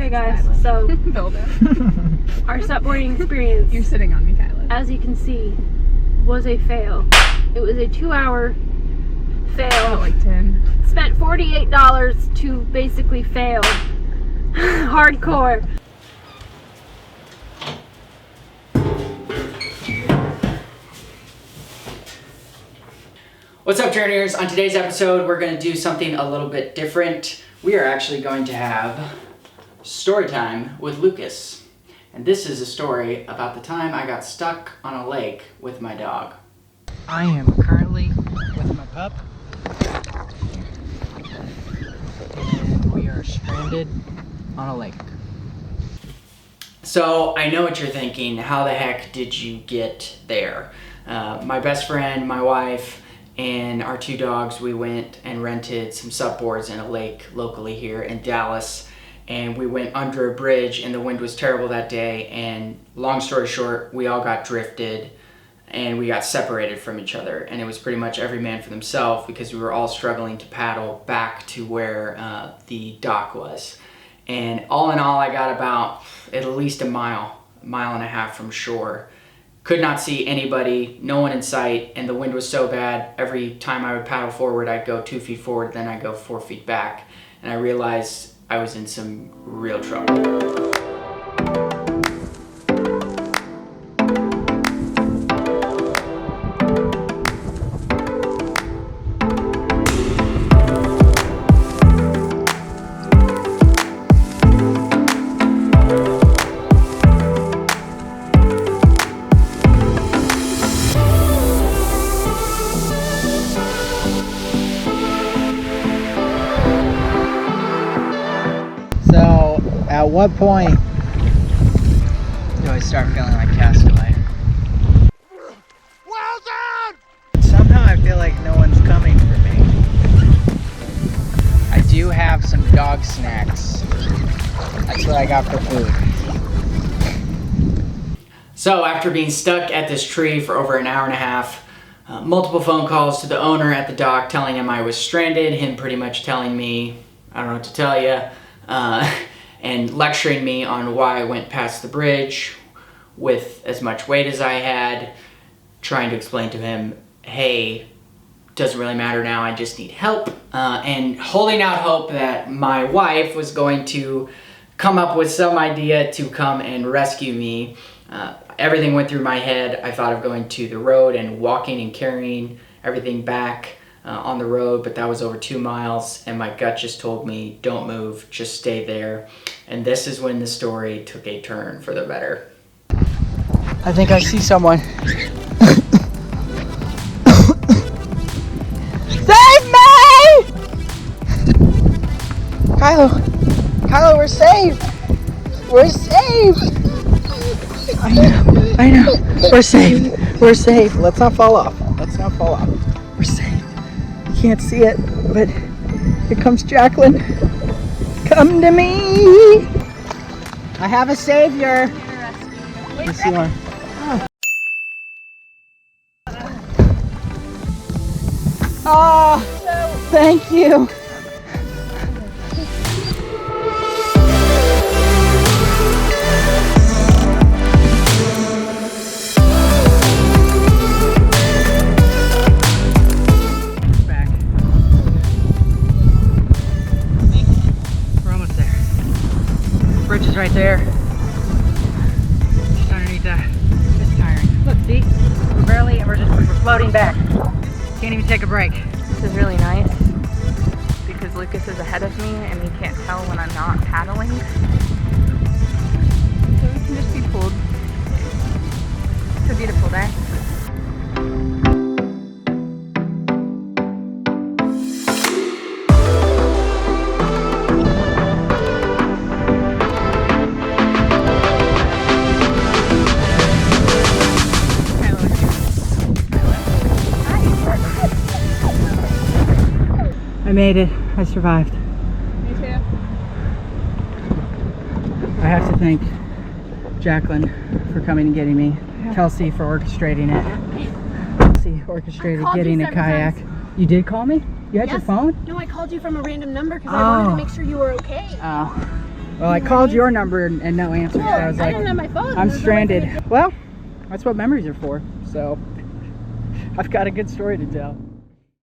Okay guys, so our supboarding experience, You're sitting on me, Kyla. as you can see, was a fail. It was a 2-hour fail. Like 10. Spent $48 to basically fail. Hardcore. What's up, Journeyers? On today's episode, we're going to do something a little bit different. We are actually going to have story time with Lucas. And this is a story about the time I got stuck on a lake with my dog. I am currently with my pup. And we are stranded on a lake. So, I know what you're thinking. How the heck did you get there? My best friend, my wife, and our 2 dogs, we went and rented some supboards in a lake locally here in Dallas, and we went under a bridge, and the wind was terrible that day, and long story short, we all got drifted and we got separated from each other, and it was pretty much every man for themselves because we were all struggling to paddle back to where the dock was. And all in all, I got about at least a mile and a half from shore. Could not see anybody, no one in sight, and the wind was so bad, every time I would paddle forward, I'd go 2 feet forward, then I'd go 4 feet back, and I realized I was in some real trouble. So, at what point do I start feeling like Castaway? Well done! Somehow I feel like no one's coming for me. I do have some dog snacks. That's what I got for food. So after being stuck at this tree for over an hour and a half, multiple phone calls to the owner at the dock telling him I was stranded, him pretty much telling me, I don't know what to tell you, and lecturing me on why I went past the bridge with as much weight as I had, trying to explain to him, hey, doesn't really matter now, I just need help, and holding out hope that my wife was going to come up with some idea to come and rescue me. Everything went through my head. I thought of going to the road and walking and carrying everything back on the road, but that was over 2 miles, and my gut just told me, don't move, just stay there. And this is when the story took a turn for the better. I think I see someone. Save me! Kylo, we're saved! We're saved! I know. We're saved. Let's not fall off. We're saved. You can't see it, but here comes Jacqueline. Come to me. I have a savior. Yes, you are. Oh, thank you. Right there. Just underneath that. It's tiring. Look, see? We're floating back. Can't even take a break. This is really nice because Lucas is ahead of me and he can't tell when I'm not paddling. So we can just be pulled. It's a beautiful day. I made it. I survived. Me too. I have to thank Jacqueline for coming and getting me. Kelsey for orchestrating it. Kelsey orchestrated getting a kayak. You did call me? You had your phone? No, I called you from a random number because I wanted to make sure you were okay. Oh. Well, I called your number and no answer. So I was I like, didn't have my phone. I'm stranded. Well, that's what memories are for. So I've got a good story to tell.